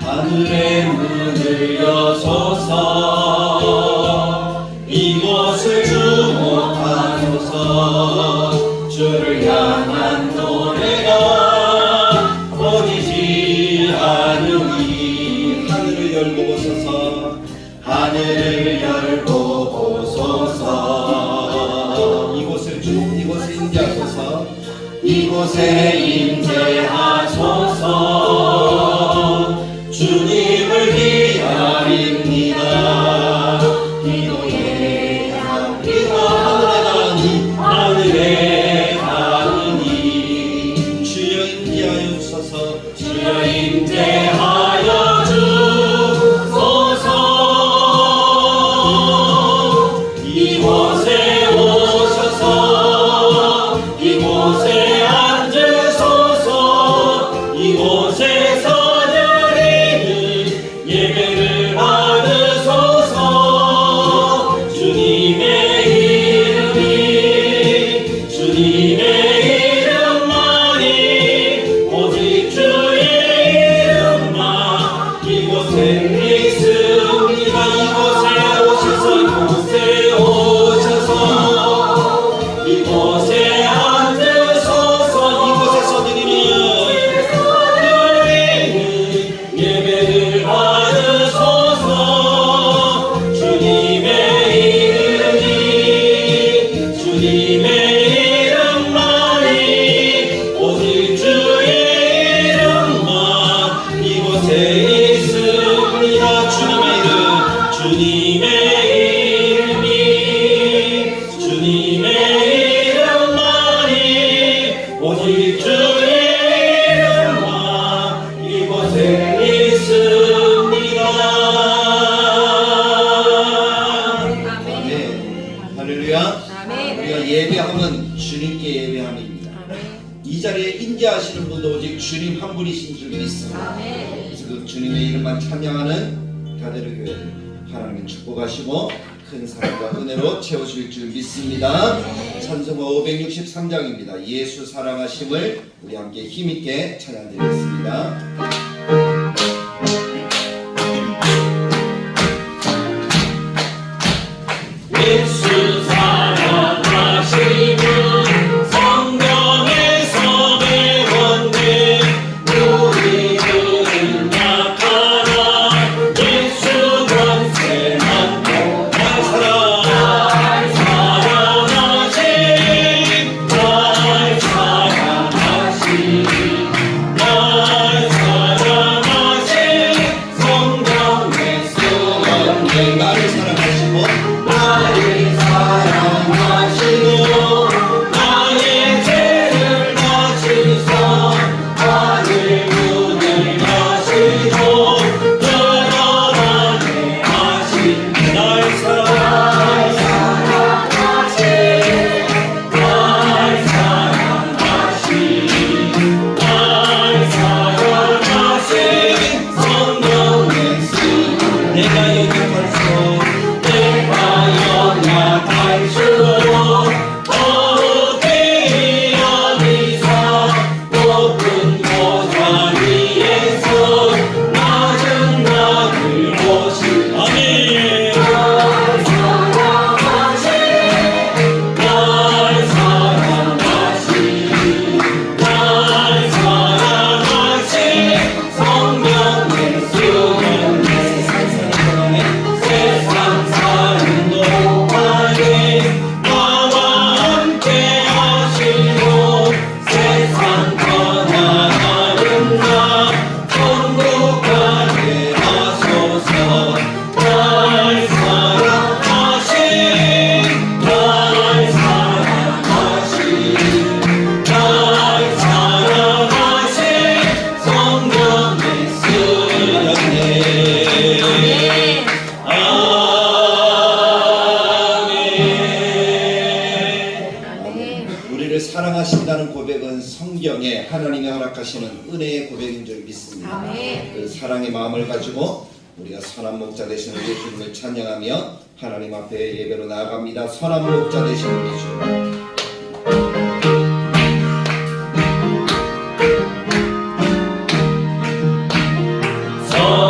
하늘의 문을 여소서. 이곳을 주목하소서. 주를 향한 노래가 꺼지지 않으니. 하늘을 열고 보소서. 하늘을 열고 보소서. 이곳에 임재하소서. 이곳에 임재하소서. 주님을 기다립니다. 기도에 하늘에 닿으니. 주여 임재하여 주소서. 주여 임재하여 주소서. 이곳에 오셔서 이곳에 앉으소서. 이곳에서 드리는 예배를 받으소서. 주님의 이름만이 오직 주의 이름만 이곳에 있습니다. 이곳에 오셔서 이곳에 앉으소서. 이곳에서 드리는 예배를 받으소서. 주님의 이름만이 오직 주의 이름만 이곳에 있습니다. 주님의 이름만이 오직 주의 이름만 이곳에 있습니다. 아멘. 할렐루야. 우리가 예배하면 주님께 예배함입니다. 이 자리에 임재하시는 분도 오직 주님 한 분이신 줄 믿습니다. 그래서 그 주님의 이름만 찬양하는 가데르 교회 하나님이 축복하시고 큰 사랑과 은혜로 채우실 줄 믿습니다. 찬송가 563장입니다. 예수 사랑하심을 우리 함께 힘있게 찬양드리겠습니다. 예수 사랑하심을 성경에서 배웠네. 우리들은 약하나 예수 권세만 날 사랑하신 성경에서 나를 사랑하시고 나의 죄를 다시서 나를 문을 여시고 편안하게 하신 날 사랑하신 성령의 수 내가 연약할수록 더욱이 여기서 높은 보좌 위에서 낮은 나를 오신 아멘. 날 사랑하신 성령의 수는 세상 사는 동안에 나와 함께 하시고 세상 떠나가는 나 천국까지 하소서. 날 사랑하신 성령의 수였네. 우리를 사랑하신다는 고백은 성경에 하나님이 허락하시는 은혜의 고백인 줄 믿습니다. 그 사랑의 마음을 가지고 우리가 선한 목자 되시는 우리 주님을 찬양하며 하나님 앞에 예배로 나아갑니다. 선한 목자 되시는 우리 주님. 선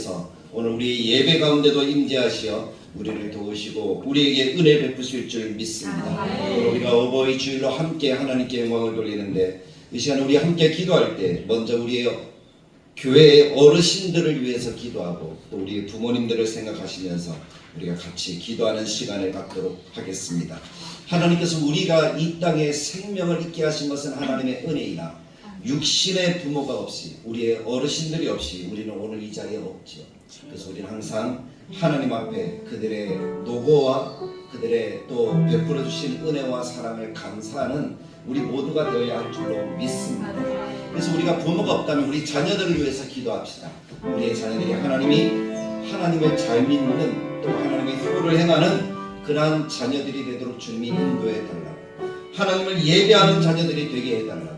주님께서 오늘 우리 예배 가운데도 임재하시어 우리를 도우시고 우리에게 은혜 베푸실 줄 믿습니다. 오늘 우리가 어버이 주일로 함께 하나님께 영광을 돌리는데 이 시간 우리 함께 기도할 때 먼저 우리의 교회의 어르신들을 위해서 기도하고 또 우리 부모님들을 생각하시면서 우리가 같이 기도하는 시간을 갖도록 하겠습니다. 하나님께서 우리가 이 땅에 생명을 있게 하신 것은 하나님의 은혜이나 육신의 부모가 없이 우리의 어르신들이 없이 우리는 오늘 이 자리에 없지요. 그래서 우리는 항상 하나님 앞에 그들의 노고와 그들의 또 베풀어 주신 은혜와 사랑을 감사하는 우리 모두가 되어야 할 줄로 믿습니다. 그래서 우리가 부모가 없다면 우리 자녀들을 위해서 기도합시다. 우리의 자녀들이 하나님을 잘 믿는 또 하나님의 효를 행하는 그러한 자녀들이 되도록 주님이 인도해 달라고, 하나님을 예배하는 자녀들이 되게 해달라고,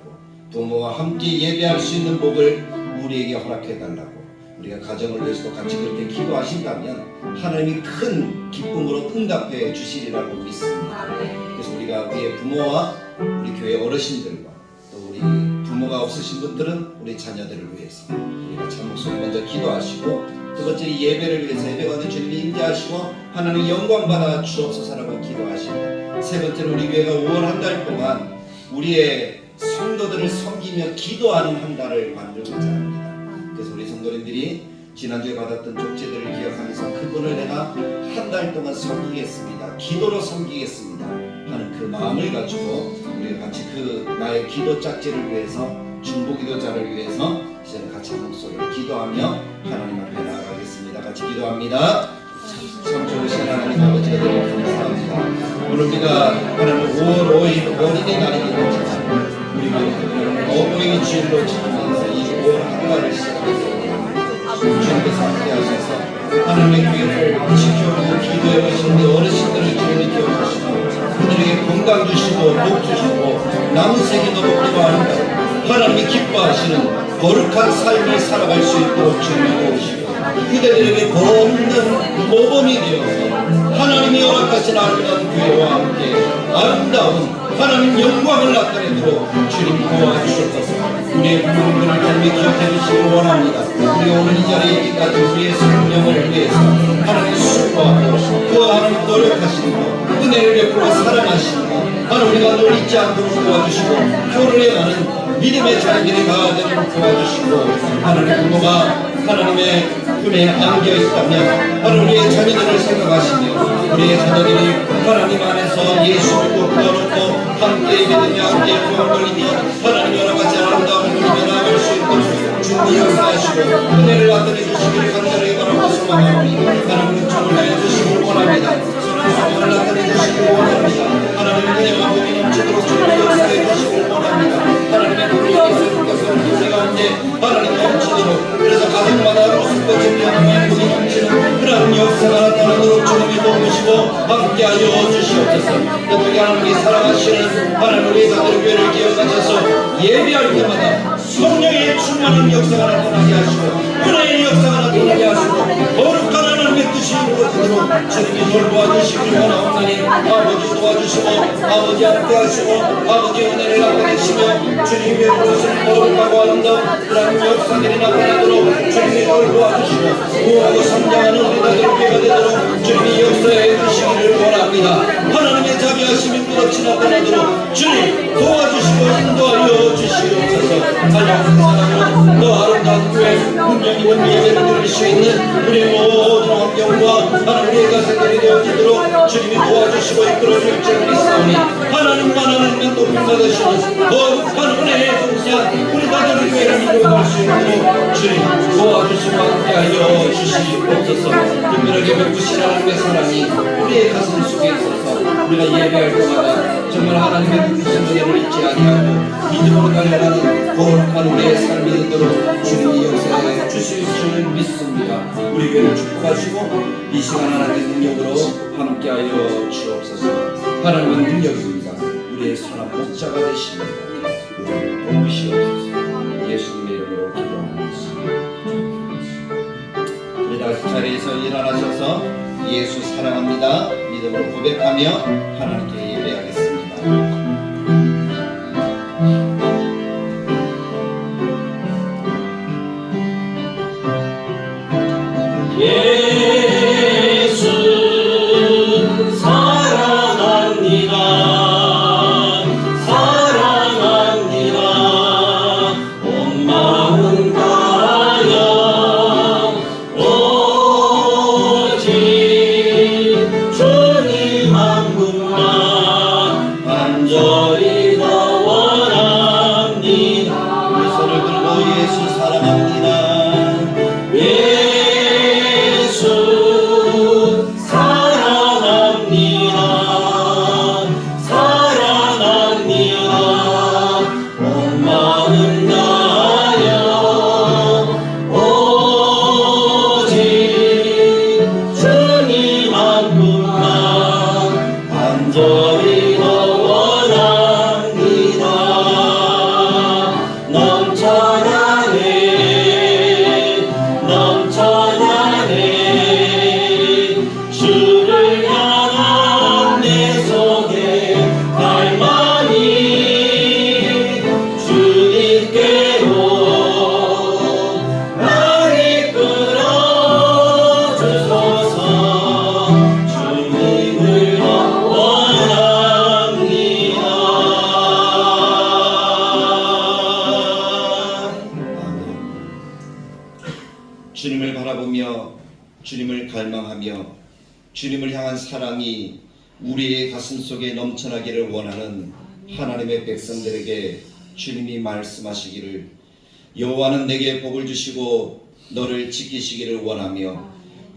부모와 함께 예배할 수 있는 복을 우리에게 허락해 달라고, 우리가 가정을 위해서도 같이 그렇게 기도하신다면 하나님이 큰 기쁨으로 응답해 주시리라고 믿습니다. 그래서 우리가 우리의 부모와 우리 교회 어르신들과 또 우리 부모가 없으신 분들은 우리 자녀들을 위해서 우리가 참 목소리 먼저 기도하시고, 두 번째 예배를 위해서 예배가운데 주님이 임재하시고 하나님 영광 받아 주옵소서라고 기도하시고, 세 번째는 우리 교회가 5월 한 달 동안 우리의 성도들을 섬기며 기도하는 한 달을 만들고자 합니다. 그래서 우리 성도님들이 지난주에 받았던 족제들을 기억하면서 그분을 내가 한 달 동안 섬기겠습니다, 기도로 섬기겠습니다 하는 그 마음을 가지고 우리가 같이 그 나의 기도 짝지를 위해서, 중보기도자를 위해서 이제는 같이 한 목소리로 기도하며 하나님 앞에 나아가겠습니다. 같이 기도합니다. 참 좋으신 하나님 아버지가 되어 감사합니다. 오늘 우리가 하나님 5월 5일 어린이날이기 때문에 우리가 어버이 주일로 지키면서 이 5월 한 달을 시작했습니다. 주님께서 함께 하셔서 하나님의 교회를 지켜오고 기도해 오신 우리 어르신들을 주님이 기억하시고 그들에게 건강 주시고 복 주시고 남은 생이 너무 기도합니다. 하나님이 기뻐하시는 거룩한 삶을 살아갈 수 있도록 주님이 도우시고 그들에게 없는 모범이 되어서 하나님이 허락하신 아름다운 교회와 함께 아름다운 하나님 영광을 나타내도록 주님 도와주셔서 우리의 부모님들을 주님이 기억해 주시기 원합니다. 우리가 오늘 이 자리에 있기까지 우리의 생명을 위해서 하나님 수고하고 그와 하나님 노력하시는 것, 은혜를 베풀어 사랑하시는 것, 하나님 우리가 늘 잊지 않도록 도와주시고 교를 행하는 믿음의 자녀들이 가되도록 도와주시고, 하나님 부모가 하나님의 품에 안겨 있다면 하나님 우리의 자녀들을 생각하시며 우리의 자녀들이 하나님 안에서 예수 믿고 구원받고 함께 믿으며 함께 구원을 돌리며 하나님 여러 가지 아름다움을 누리며 나아갈 수 있도록 주님이 역사하시고 은혜를 나타내 주시기를 간절히 바라고 소망하오니 하나님 은총을 내어 주시길 원합니다. 소망을 나타내 주시길 원합니다. 하나님 은혜와 복이 넘치도록 주님이 역사해 주시길 원합니다. 하나님의 복이 있으셔서 우리 가운데 하나님 넘치도록, 그래서 가정마다 로스과 정리하는 복이 넘치는 그런 역사가 나타나도록 주님이 도우시고 함께하여 주시옵소서. 특별히 하나님이 사랑하시는 하나님 우리 자들의 교회를 기억하셔서 예배할 때마다 성령의 충만한 역사가 나타나게 하시고 은혜의 역사가 나타나게 하시고 거룩한 하나님의 뜻이 이루어지도록 주님이 돌보아주시길 원하옵나니 아버지 도와주시고 아버지 함께하시고 아버지 은혜를 나타내시며 주님의 그것을 거룩하고 아름다운 그런 역사들이 나타나도록 주님이 돌보아주시고 우하고 성장하는 우리 자들의 교회가 되도록 주님이 역사해 주시기를 원합니다. 하나님의 자비하심이 끝없이 나타나도록 주님 도와주시고 인도하여 주시옵소서. 하나님 더 아름다운 교회 분명히 예배를 드릴 수 있는 우리 모든 환경과 하나님 우리의 가정들이 되어지도록 주님이 도와주시고 이끌어줄 줄 믿사오니 하나님과 하나님의 높임 받으시는 거룩한 은혜의 동산 우리 다들 교회를 이루어갈 수 있도록 주님 도와주시고 함께하여 주시옵소서. 특별하게 베푸신 하나님의 사랑이 우리의 가슴 속에 있어서 우리가 예배할 때마다 정말 하나님의 베푸신 은혜를 잊지 아니하고 믿음으로 달려가는 거룩한 우리의 삶이 되도록 주님이 역사해 주실 줄 믿습니다. 우리 교회를 축복하시고 이 시간 하나님의 능력으로 함께하여 주옵소서. 하나님은 능력입니다. 우리의 선한 목자가 되십니다. 우리를 도우시옵소서. 예수님의 이름으로 기도합니다. 우리 다시 자리에서 일어나셔서 예수 사랑합니다 믿음으로 고백하며 하나님께 예배하겠습니다. 예수 사랑합니다. 사랑합니다. 온 마음 다하여 오직 주님 한 분만 간절히 더 원합니다. 우리 손을 들고 예수 사랑합니다. 예수 사랑합니다. 사랑합니다. 온 마음 다하여 오직 주님 한 분만 간절히 더 원합니다. 넘쳐나네 넘쳐나네 주를 향한 내 속에 갈망이 주님께로 나를 이끌어 주소서. 주님을 더 원합니다. 주님을 바라보며 주님을 갈망하며 주님을 향한 사랑이 우리의 가슴 속에 넘쳐나기를 원하는 하나님의 백성들에게 주님이 말씀하시기를 여호와는 내게 복을 주시고 너를 지키시기를 원하며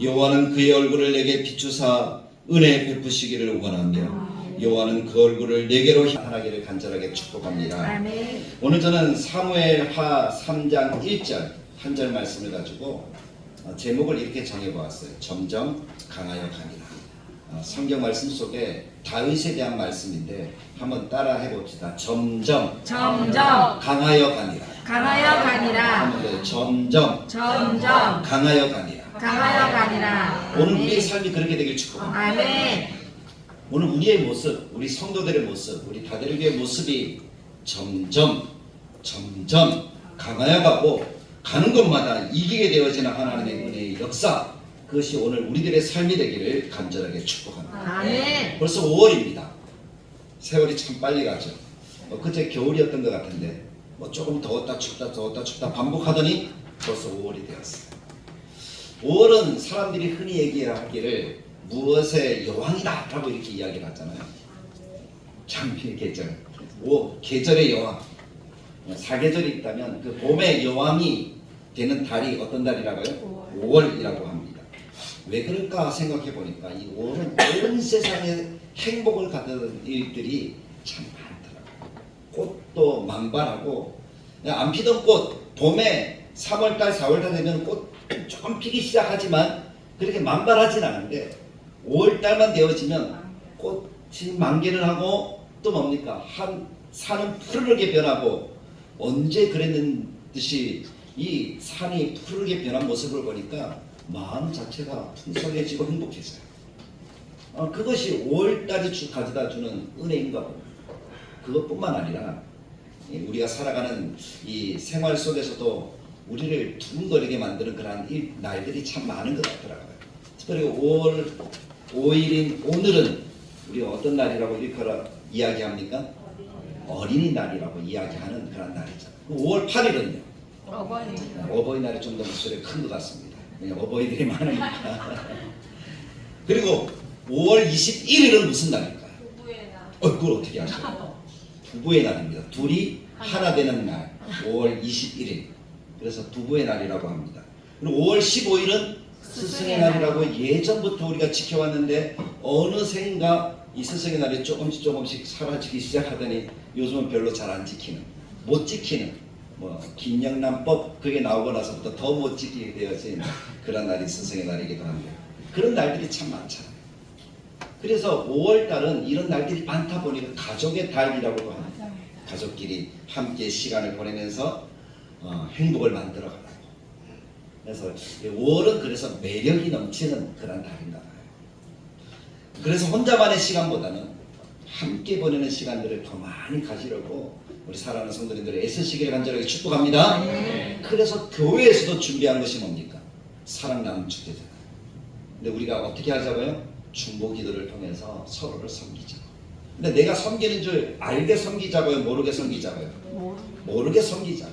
여호와는 그의 얼굴을 내게 비추사 은혜 베푸시기를 원하며 여호와는 그 얼굴을 내게로 향하기를 간절하게 축복합니다. 아멘. 오늘 저는 사무엘하 3장 1절 한 절 말씀을 가지고 제목을 이렇게 정해보았어요. 점점 강하여 가니라. 성경 말씀 속에 다윗에 대한 말씀인데 한번 따라 해봅시다. 점점 점점 강하여 가니라. 강하여 가니라. 한번 더. 점점 점점 강하여 가니라. 강하여 가니라. 오늘 우리의 삶이 그렇게 되길 축복합니다. 아멘. 오늘 우리의 모습, 우리 성도들의 모습, 우리 다들의 모습이 점점 강하여 가고 가는 곳마다 이기게 되어지는 하나님의 은혜의 역사, 그것이 오늘 우리들의 삶이 되기를 간절하게 축복합니다. 아멘. 벌써 5월입니다. 세월이 참 빨리 가죠. 그때 겨울이었던 것 같은데 조금 더웠다 춥다 반복하더니 벌써 5월이 되었어요. 5월은 사람들이 흔히 얘기하기를 무엇의 여왕이다 라고 이렇게 이야기를 하잖아요. 장미의 계절, 계절의 여왕. 사계절이 있다면 그 봄의 여왕이 되는 달이 어떤 달이라고요? 5월이라고 합니다. 왜 그럴까 생각해 보니까 이 5월은 온 세상에 행복을 가져는 일들이 참 많더라고요. 꽃도 만발하고 안 피던 꽃, 봄에 3월달, 4월달 되면 꽃 조금 피기 시작하지만 그렇게 만발하진 않은데 5월달만 되어지면 꽃이 만개를 하고 또 뭡니까? 산은 푸르르게 변하고 언제 그랬는 듯이 이 산이 푸르게 변한 모습을 보니까 마음 자체가 풍성해지고 행복해져요. 그것이 5월달이 가져다 주는 은혜인가 봅니다. 그것뿐만 아니라 우리가 살아가는 이 생활 속에서도 우리를 두근거리게 만드는 그런 날들이 참 많은 것 같더라고요. 특별히 5월 5일인 오늘은 우리가 어떤 날이라고 일컬어 이야기합니까? 어린이날이라고 이야기하는 그런 날이죠. 5월 8일은요? 어버이날이 좀 더 목소리가 큰 것 같습니다. 왜냐면 어버이들이 많으니까. 그리고 5월 21일은 무슨 날일까요? 부부의 날. 그걸 어떻게 아세요? 부부의 날입니다. 둘이 하나 되는 날, 5월 21일. 그래서 부부의 날이라고 합니다. 그리고 5월 15일은 스승의 날이라고 예전부터 우리가 지켜왔는데 어느샌가 이 스승의 날이 조금씩 사라지기 시작하더니 요즘은 별로 잘 안 지키는, 못 지키는 긴영남법 그게 나오고 나서부터 더 못 지키게 되어진 그런 날이 스승의 날이기도 한데 그런 날들이 참 많잖아요. 그래서 5월달은 이런 날들이 많다 보니까 가족의 달이라고도 합니다. 가족끼리 함께 시간을 보내면서 행복을 만들어가라고. 그래서 5월은 그래서 매력이 넘치는 그런 달인가 봐요. 그래서 혼자만의 시간보다는 함께 보내는 시간들을 더 많이 가지려고 우리 사랑하는 성도님들 애쓰시기를 간절하게 축복합니다. 그래서 교회에서도 준비한 것이 뭡니까? 사랑나는 주제잖아요. 근데 우리가 어떻게 하자고요? 중보 기도를 통해서 서로를 섬기자고. 근데 내가 섬기는 줄 알게 섬기자고요? 모르게 섬기자고요? 모르게 섬기자고.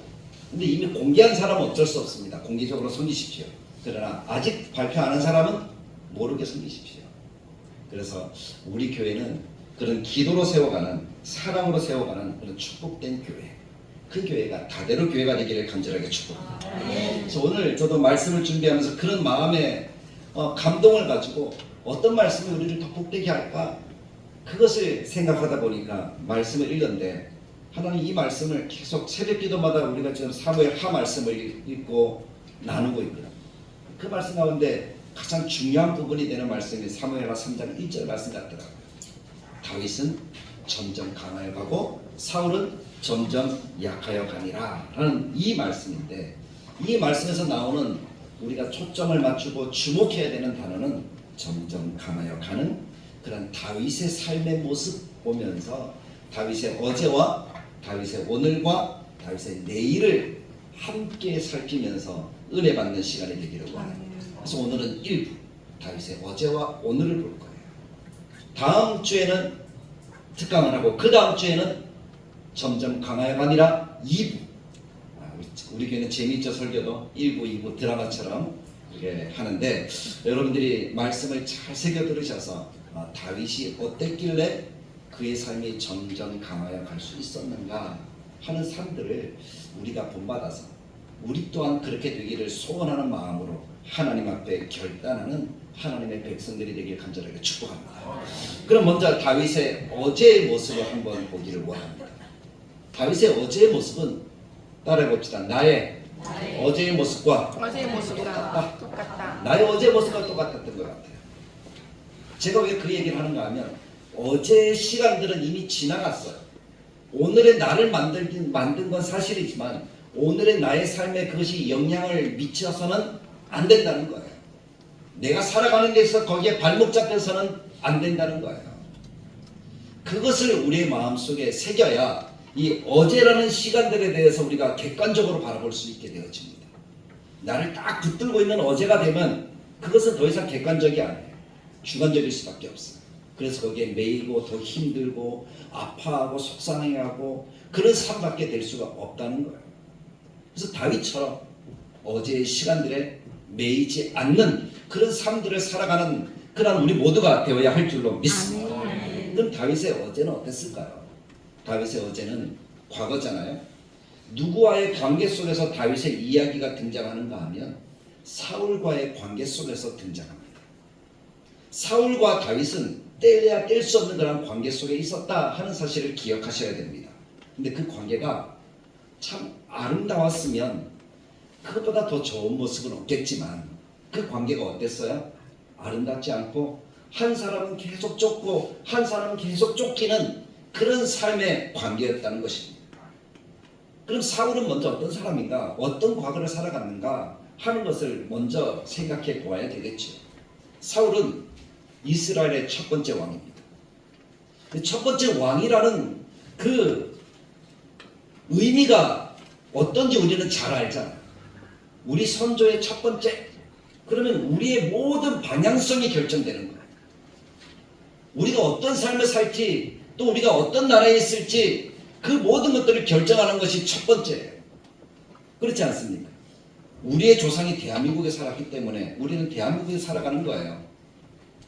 근데 이미 공개한 사람은 어쩔 수 없습니다. 공개적으로 섬기십시오. 그러나 아직 발표 안 한 사람은 모르게 섬기십시오. 그래서 우리 교회는 그런 기도로 세워가는, 사랑으로 세워가는 그런 축복된 교회, 그 교회가 다대로 교회가 되기를 간절하게 축복합니다. 그래서 오늘 저도 말씀을 준비하면서 그런 마음의 감동을 가지고 어떤 말씀이 우리를 더 복되게 할까, 그것을 생각하다 보니까 말씀을 읽었는데, 하나님 이 말씀을 계속 새벽 기도마다 우리가 지금 사무엘 하 말씀을 읽고 나누고 있거든요. 그 말씀 가운데 가장 중요한 부분이 되는 말씀이 사무엘하 3장 1절 말씀 같더라고요. 다윗은 점점 강하여 가고 사울은 점점 약하여 가니라 라는 이 말씀인데, 이 말씀에서 나오는 우리가 초점을 맞추고 주목해야 되는 단어는 점점 강하여 가는 그런 다윗의 삶의 모습 보면서 다윗의 어제와 다윗의 오늘과 다윗의 내일을 함께 살피면서 은혜 받는 시간이 되기를 원합니다. 그래서 오늘은 1부 다윗의 어제와 오늘을 볼 거예요. 다음 주에는 특강을 하고 그 다음 주에는 점점 강하여가 아니라 2부. 우리 교회는 재미있죠. 설교도 1부, 2부 드라마처럼 이렇게 하는데, 여러분들이 말씀을 잘 새겨 들으셔서 다윗이 어땠길래 그의 삶이 점점 강하여 갈 수 있었는가 하는 삶들을 우리가 본받아서 우리 또한 그렇게 되기를 소원하는 마음으로 하나님 앞에 결단하는 하나님의 백성들이 되길 간절하게 축복합니다. 그럼 먼저 다윗의 어제의 모습을 한번 보기를 원합니다. 다윗의 어제의 모습은 따라해 봅시다. 나의 어제의 모습과 똑같다. 나의 어제의 모습과 똑같았던 것 같아요. 제가 왜 그 얘기를 하는가 하면, 어제의 시간들은 이미 지나갔어요. 오늘의 나를 만든 건 사실이지만 오늘의 나의 삶에 그것이 영향을 미쳐서는 안 된다는 거예요. 내가 살아가는 데 있어서 거기에 발목 잡혀서는 안 된다는 거예요. 그것을 우리의 마음속에 새겨야 이 어제라는 시간들에 대해서 우리가 객관적으로 바라볼 수 있게 되어집니다. 나를 딱 붙들고 있는 어제가 되면 그것은 더 이상 객관적이 아니에요. 주관적일 수밖에 없어요. 그래서 거기에 매이고 더 힘들고 아파하고 속상해하고 그런 삶밖에 될 수가 없다는 거예요. 그래서 다윗처럼 어제의 시간들에 매이지 않는 그런 삶들을 살아가는 그런 우리 모두가 되어야 할 줄로 믿습니다. 그럼 다윗의 어제는 어땠을까요? 다윗의 어제는 과거잖아요. 누구와의 관계 속에서 다윗의 이야기가 등장하는가 하면 사울과의 관계 속에서 등장합니다. 사울과 다윗은 떼야 뗄 수 없는 그런 관계 속에 있었다 하는 사실을 기억하셔야 됩니다. 근데 그 관계가 참 아름다웠으면 그것보다 더 좋은 모습은 없겠지만, 그 관계가 어땠어요? 아름답지 않고 한 사람은 계속 쫓고 한 사람은 계속 쫓기는 그런 삶의 관계였다는 것입니다. 그럼 사울은 먼저 어떤 사람인가, 어떤 과거를 살아갔는가 하는 것을 먼저 생각해 보아야 되겠죠. 사울은 이스라엘의 첫 번째 왕입니다. 첫 번째 왕이라는 그 의미가 어떤지 우리는 잘 알잖아요. 우리 선조의 첫 번째, 그러면 우리의 모든 방향성이 결정되는 거예요. 우리가 어떤 삶을 살지, 또 우리가 어떤 나라에 있을지, 그 모든 것들을 결정하는 것이 첫 번째예요. 그렇지 않습니까? 우리의 조상이 대한민국에 살았기 때문에 우리는 대한민국에 살아가는 거예요.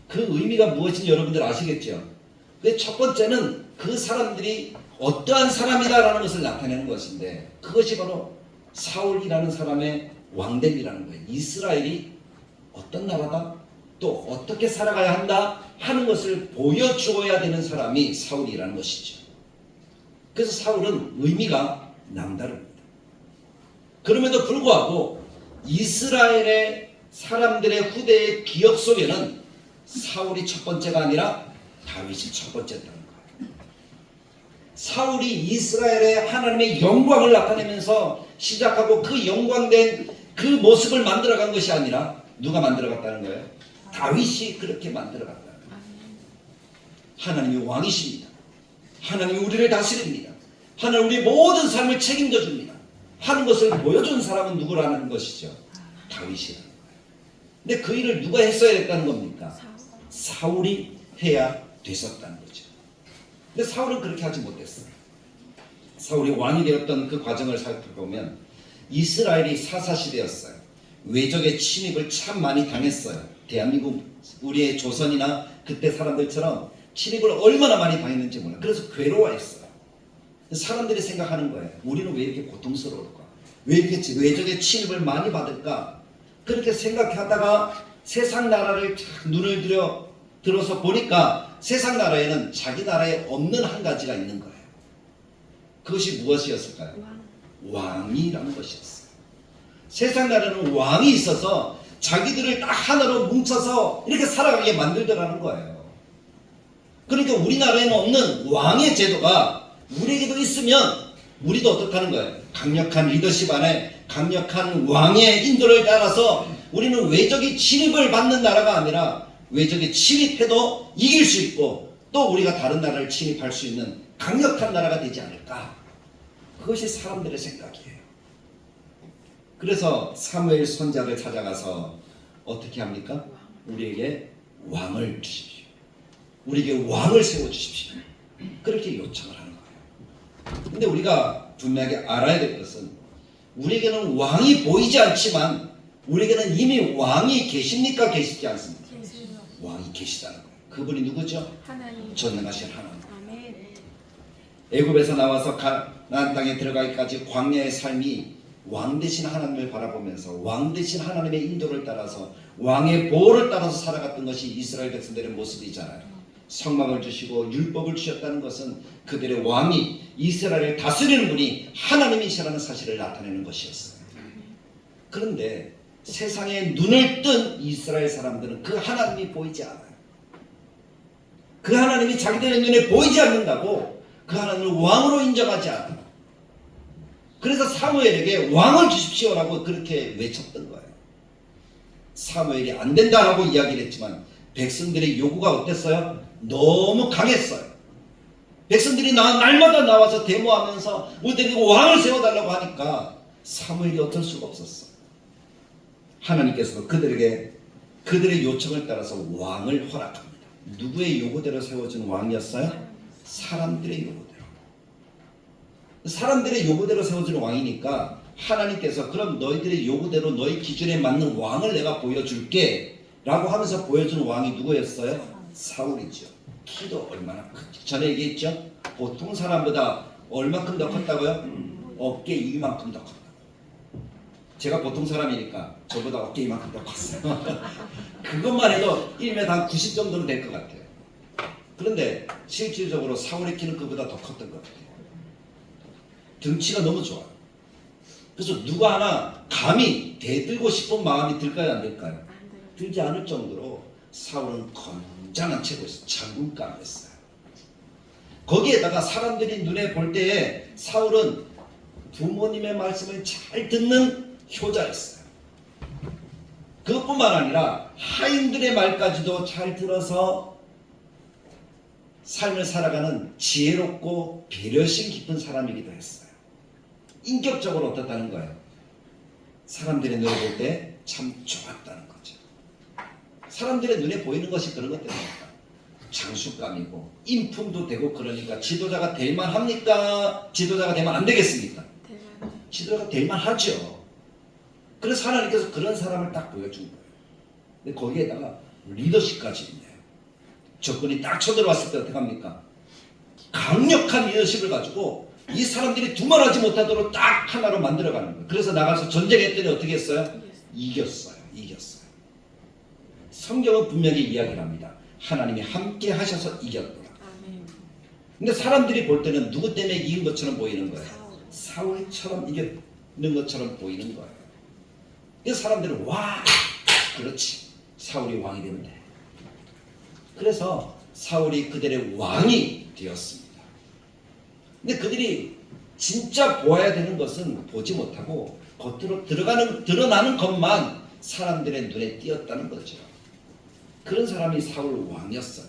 그 의미가 무엇인지 여러분들 아시겠죠? 근데 첫 번째는 그 사람들이 어떠한 사람이다라는 것을 나타내는 것인데, 그것이 바로 사울이라는 사람의 왕됨이라는 거예요. 이스라엘이 어떤 나라다, 또 어떻게 살아가야 한다 하는 것을 보여주어야 되는 사람이 사울이라는 것이죠. 그래서 사울은 의미가 남다릅니다. 그럼에도 불구하고 이스라엘의 사람들의 후대의 기억 속에는 사울이 첫 번째가 아니라 다윗이 첫 번째였다는 거예요. 사울이 이스라엘의 하나님의 영광을 나타내면서 시작하고 그 영광된 그 모습을 만들어간 것이 아니라 누가 만들어갔다는 거예요? 다윗이 그렇게 만들어갔다는 거예요. 하나님이 왕이십니다. 하나님이 우리를 다스립니다. 하나님 우리 모든 삶을 책임져 줍니다 하는 것을 보여준 사람은 누구라는 것이죠? 다윗이라는 거예요. 근데 그 일을 누가 했어야 했다는 겁니까? 사울이 해야 됐었다는 거죠. 근데 사울은 그렇게 하지 못했어요. 사울이 왕이 되었던 그 과정을 살펴보면 이스라엘이 사사시대였어요. 외적의 침입을 참 많이 당했어요. 대한민국 우리의 조선이나 그때 사람들처럼 침입을 얼마나 많이 당했는지 몰라요. 그래서 괴로워했어요. 사람들이 생각하는 거예요. 우리는 왜 이렇게 고통스러울까? 왜 이렇게 외적의 침입을 많이 받을까? 그렇게 생각하다가 세상 나라를 눈을 들어서 보니까 세상 나라에는 자기 나라에 없는 한 가지가 있는 거예요. 그것이 무엇이었을까요? 왕이라는 것이었어요. 세상 나라는 왕이 있어서 자기들을 딱 하나로 뭉쳐서 이렇게 살아가게 만들더라는 거예요. 그러니까 우리나라에는 없는 왕의 제도가 우리에게도 있으면 우리도 어떻다는 거예요? 강력한 리더십 안에 강력한 왕의 인도를 따라서 우리는 외적인 침입을 받는 나라가 아니라 외적인 침입해도 이길 수 있고 또 우리가 다른 나라를 침입할 수 있는 강력한 나라가 되지 않을까? 그것이 사람들의 생각이에요. 그래서 사무엘 선자를 찾아가서 어떻게 합니까? 우리에게 왕을 주십시오. 우리에게 왕을 세워주십시오. 그렇게 요청을 하는 거예요. 근데 우리가 분명하게 알아야 될 것은 우리에게는 왕이 보이지 않지만 우리에게는 이미 왕이 계십니까? 계시지 않습니까? 왕이 계시다는 거예요. 그분이 누구죠? 하나님. 전능하신 하나님. 아멘. 애굽에서 나와서 가나안 땅에 들어가기까지 광야의 삶이 왕 대신 하나님을 바라보면서 왕 대신 하나님의 인도를 따라서 왕의 보호를 따라서 살아갔던 것이 이스라엘 백성들의 모습이잖아요. 성막을 주시고 율법을 주셨다는 것은 그들의 왕이 이스라엘을 다스리는 분이 하나님이시라는 사실을 나타내는 것이었어요. 그런데 세상에 눈을 뜬 이스라엘 사람들은 그 하나님이 보이지 않아요. 그 하나님이 자기들의 눈에 보이지 않는다고 그 하나님을 왕으로 인정하지 않아요. 그래서 사무엘에게 왕을 주십시오라고 그렇게 외쳤던 거예요. 사무엘이 안 된다라고 이야기를 했지만 백성들의 요구가 어땠어요? 너무 강했어요. 백성들이 날마다 나와서 데모하면서 우리에게 왕을 세워달라고 하니까 사무엘이 어쩔 수가 없었어. 하나님께서도 그들의 요청을 따라서 왕을 허락합니다. 누구의 요구대로 세워진 왕이었어요? 사람들의 요구대로. 사람들의 요구대로 세워진 왕이니까 하나님께서 그럼 너희들의 요구대로 너희 기준에 맞는 왕을 내가 보여줄게 라고 하면서 보여준 왕이 누구였어요? 사울이죠. 키도 얼마나 크죠. 전에 얘기했죠? 보통 사람보다 얼마큼 더 컸다고요? 어깨 이만큼 더 컸다고. 제가 보통 사람이니까 저보다 어깨 이만큼 더 컸어요. 그것만 해도 1m 한 90 정도는 될 것 같아요. 그런데 실질적으로 사울의 키는 그보다 더 컸던 것 같아요. 등치가 너무 좋아요. 그래서 누가 하나 감히 대들고 싶은 마음이 들까요? 안 들까요? 들지 않을 정도로 사울은 건장한 체구에서 장군감이었어요. 거기에다가 사람들이 눈에 볼 때에 사울은 부모님의 말씀을 잘 듣는 효자였어요. 그것뿐만 아니라 하인들의 말까지도 잘 들어서 삶을 살아가는 지혜롭고 배려심 깊은 사람이기도 했어요. 인격적으로 어떻다는 거예요? 사람들의 눈에 볼 때 참 좋았다는 거죠. 사람들의 눈에 보이는 것이 그런 것 때문입니다. 장수감이고 인품도 되고 그러니까 지도자가 될 만합니까? 지도자가 되면 안 되겠습니까? 지도자가 될 만하죠. 그래서 하나님께서 그런 사람을 딱 보여준 거예요. 근데 거기에다가 리더십까지 있네요. 적군이 딱 쳐들어왔을 때 어떻게 합니까? 강력한 리더십을 가지고 이 사람들이 두말하지 못하도록 딱 하나로 만들어가는 거예요. 그래서 나가서 전쟁했더니 어떻게 했어요? 이겼어요. 성경은 분명히 이야기를 합니다. 하나님이 함께 하셔서 이겼더라. 근데 사람들이 볼 때는 누구 때문에 이긴 것처럼 보이는 거예요? 사울처럼 이겼는 것처럼 보이는 거예요. 그래서 사람들은 와, 그렇지, 사울이 왕이 되면 돼. 그래서 사울이 그들의 왕이 되었습니다. 근데 그들이 진짜 보아야 되는 것은 보지 못하고 겉으로 드러나는 것만 사람들의 눈에 띄었다는 거죠. 그런 사람이 사울 왕이었어요.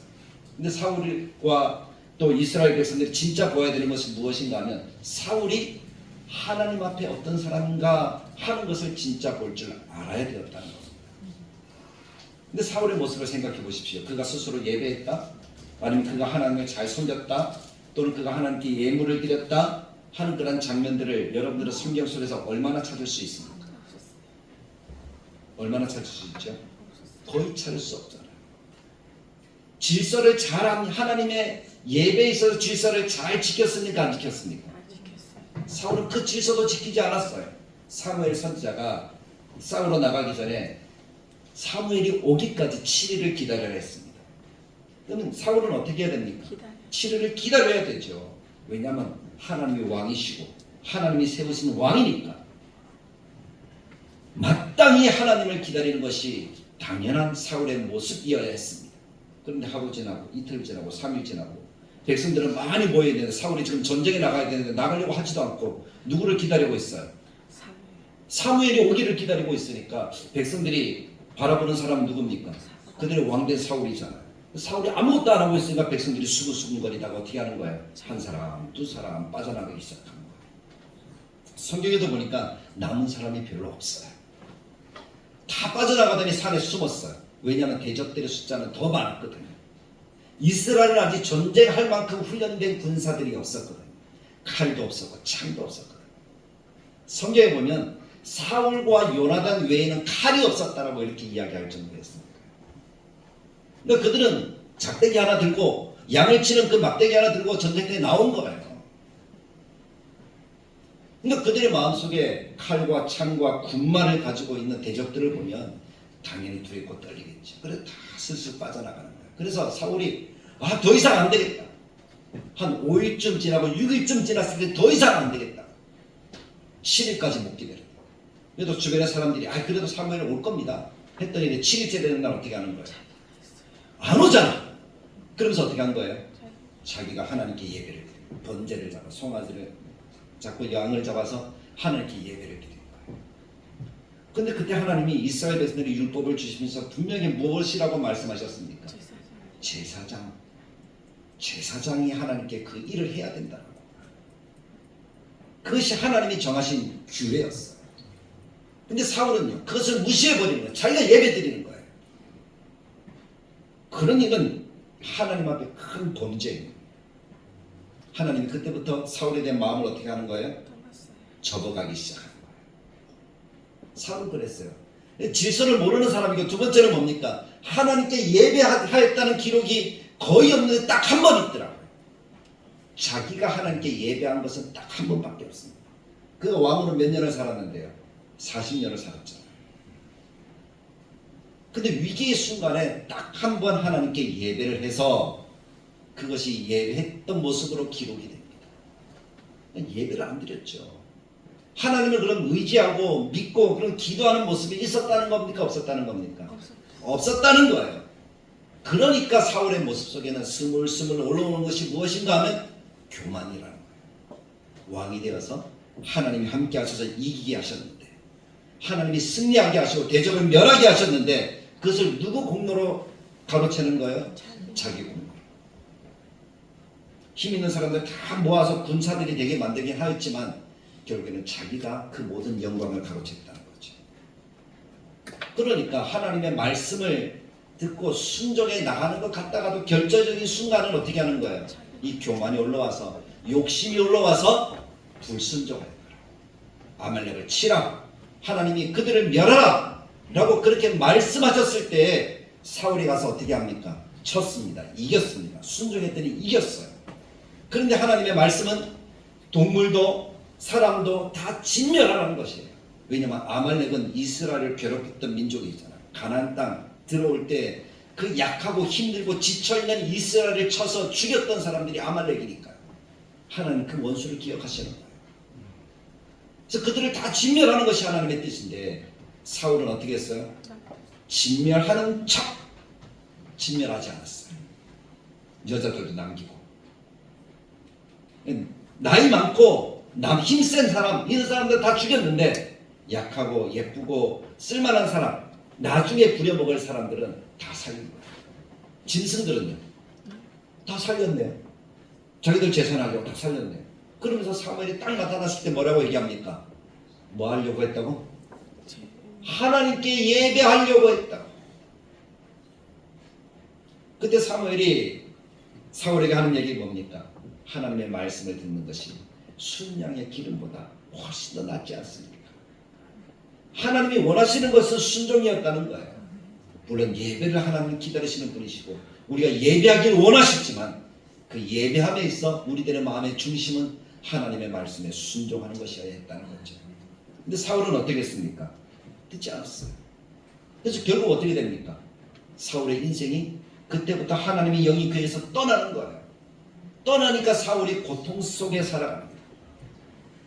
근데 사울과 또 이스라엘 백성들이 진짜 보아야 되는 것이 무엇인가 하면 사울이 하나님 앞에 어떤 사람인가 하는 것을 진짜 볼 줄 알아야 되었다는 겁니다. 근데 사울의 모습을 생각해 보십시오. 그가 스스로 예배했다? 아니면 그가 하나님을 잘 섬겼다? 또는 그가 하나님께 예물을 드렸다? 하는 그런 장면들을 여러분들은 성경 속에서 얼마나 찾을 수 있습니까? 얼마나 찾을 수 있죠? 거의 찾을 수 없잖아요. 질서를 잘한 하나님의 예배에 있어서 질서를 잘 지켰습니까? 안 지켰습니까? 사울은 그 질서도 지키지 않았어요. 사무엘 선지자가 싸우러 나가기 전에 사무엘이 오기까지 7일을 기다려야 했습니다. 그러면 사울은 어떻게 해야 됩니까? 7일을 기다려야 되죠. 왜냐하면 하나님이 왕이시고 하나님이 세우신 왕이니까 마땅히 하나님을 기다리는 것이 당연한 사울의 모습이어야 했습니다. 그런데 하루 지나고 이틀 지나고 3일 지나고 백성들은 많이 모여야 되는데 사울이 지금 전쟁에 나가야 되는데 나가려고 하지도 않고 누구를 기다리고 있어요? 사무엘이 오기를 기다리고 있으니까 백성들이 바라보는 사람은 누굽니까? 그들의 왕된 사울이잖아요. 사울이 아무것도 안 하고 있으니까 백성들이 수근수근거리다가 어떻게 하는 거예요? 한 사람, 두 사람 빠져나가기 시작하는 거예요. 성경에도 보니까 남은 사람이 별로 없어요. 다 빠져나가더니 산에 숨었어요. 왜냐하면 대적들의 숫자는 더 많았거든요. 이스라엘은 아직 전쟁할 만큼 훈련된 군사들이 없었거든요. 칼도 없었고 창도 없었거든요. 성경에 보면 사울과 요나단 외에는 칼이 없었다라고 이렇게 이야기할 정도였습니다. 그러니까 그들은 작대기 하나 들고 양을 치는 그 막대기 하나 들고 전쟁터에 나온 거예요. 그러니까 그들의 마음속에 칼과 창과 군만을 가지고 있는 대적들을 보면 당연히 두렵고 떨리겠지. 그래서 다 슬슬 빠져나가는 거예요. 그래서 사울이 더 이상 안 되겠다. 한 5일쯤 지나고 6일쯤 지났을 때 더 이상 안 되겠다. 7일까지 못 기다렸다. 그래도 주변의 사람들이 그래도 사무엘은 올 겁니다 했더니 7일째 되는 날 어떻게 하는 거예요? 안 오잖아. 그러면서 어떻게 한 거예요? 자기가 하나님께 예배를 드리고 번제를 잡아 송아지를 잡고 양을 잡아서 하나님께 예배를 드리는 거예요. 근데 그때 하나님이 이스라엘 백성들이 율법을 주시면서 분명히 무엇이라고 말씀하셨습니까? 제사장이 하나님께 그 일을 해야 된다고. 그것이 하나님이 정하신 규례였어요. 근데 사울은요, 그것을 무시해버리는 거예요. 자기가 예배 드리는 거예요. 그런 일은 하나님 앞에 큰 범죄입니다. 하나님이 그때부터 사울에 대한 마음을 어떻게 하는 거예요? 접어가기 시작하는 거예요. 사울은 그랬어요. 질서를 모르는 사람이고, 두 번째는 뭡니까? 하나님께 예배하였다는 기록이 거의 없는데 딱 한 번 있더라고요. 자기가 하나님께 예배한 것은 딱 한 번밖에 없습니다. 그가 왕으로 몇 년을 살았는데요? 40년을 살았잖아요. 근데 위기의 순간에 딱 한 번 하나님께 예배를 해서 그것이 예배했던 모습으로 기록이 됩니다. 예배를 안 드렸죠. 하나님을 그럼 의지하고 믿고 그런 기도하는 모습이 있었다는 겁니까? 없었다는 겁니까? 없었다는 거예요. 그러니까 사울의 모습 속에는 스물스물 올라오는 것이 무엇인가 하면 교만이라는 거예요. 왕이 되어서 하나님이 함께 하셔서 이기게 하셨는데, 하나님이 승리하게 하시고 대적을 멸하게 하셨는데, 그것을 누구 공로로 가로채는 거예요? 자기 공로. 힘 있는 사람들 다 모아서 군사들이 되게 만들긴 하였지만 결국에는 자기가 그 모든 영광을 가로챘다는 거죠. 그러니까 하나님의 말씀을 듣고 순종해 나가는 것 같다가도 결정적인 순간은 어떻게 하는 거예요? 이 교만이 올라와서, 욕심이 올라와서 불순종하는 거예요. 아말렉을 치라, 하나님이 그들을 멸하라 라고 그렇게 말씀하셨을 때 사울이 가서 어떻게 합니까? 쳤습니다. 이겼습니다. 순종했더니 이겼어요. 그런데 하나님의 말씀은 동물도 사람도 다 진멸하라는 것이에요. 왜냐하면 아말렉은 이스라엘을 괴롭혔던 민족이잖아요. 가나안 땅 들어올 때 그 약하고 힘들고 지쳐있는 이스라엘을 쳐서 죽였던 사람들이 아말렉이니까요. 하나님은 그 원수를 기억하시는 거예요. 그래서 그들을 다 진멸하는 것이 하나님의 뜻인데, 사울은 어떻게 했어요? 진멸하는 척 진멸하지 않았어요. 여자들도 남기고, 나이 많고 힘센 사람, 이런 사람들 다 죽였는데 약하고 예쁘고 쓸만한 사람, 나중에 부려먹을 사람들은 다 살린 거예요. 짐승들은요, 다 살렸네요. 자기들 재산하려고 다 살렸네요. 그러면서 사무엘이 딱 나타났을 때 뭐라고 얘기합니까? 뭐 하려고 했다고? 하나님께 예배하려고 했다고. 그때 사무엘이 사울에게 하는 얘기 뭡니까? 하나님의 말씀을 듣는 것이 순양의 기름보다 훨씬 더 낫지 않습니까? 하나님이 원하시는 것은 순종이었다는 거예요. 물론 예배를 하나님 기다리시는 분이시고 우리가 예배하기를 원하셨지만 그 예배함에 있어 우리들의 마음의 중심은 하나님의 말씀에 순종하는 것이어야 했다는 거죠. 근데 사울은 어떻게 했습니까? 듣지 않았어요. 그래서 결국 어떻게 됩니까? 사울의 인생이 그때부터 하나님의 영이 그에서 떠나는 거예요. 떠나니까 사울이 고통 속에 살아갑니다.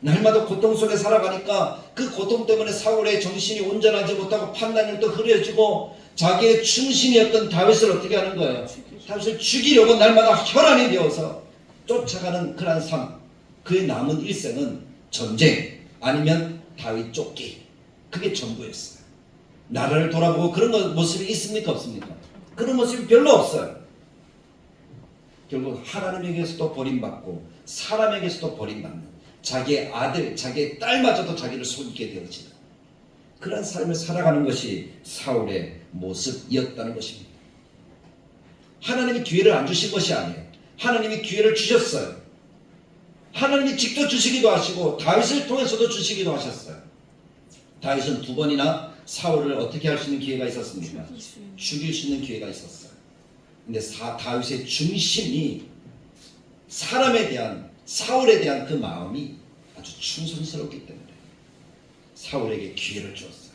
날마다 고통 속에 살아가니까 그 고통 때문에 사울의 정신이 온전하지 못하고 판단이 또 흐려지고 자기의 충신이었던 다윗을 어떻게 하는 거예요? 다윗을 죽이려고 날마다 혈안이 되어서 쫓아가는 그런 삶. 그의 남은 일생은 전쟁 아니면 다윗 쫓기. 그게 전부였어요. 나라를 돌아보고 그런 모습이 있습니까? 없습니까? 그런 모습이 별로 없어요. 결국 하나님에게서도 버림받고 사람에게서도 버림받는 자기의 아들, 자기의 딸마저도 자기를 속이게 되어지는 그런 삶을 살아가는 것이 사울의 모습이었다는 것입니다. 하나님이 기회를 안 주신 것이 아니에요. 하나님이 기회를 주셨어요. 하나님이 직접 주시기도 하시고 다윗을 통해서도 주시기도 하셨어요. 다윗은 2번이나 사울을 어떻게 할 수 있는 기회가 있었습니까? 죽일 수 있는 기회가 있었어요. 근데 다윗의 중심이 사람에 대한 사울에 대한 그 마음이 아주 충성스럽기 때문에 사울에게 기회를 주었어요.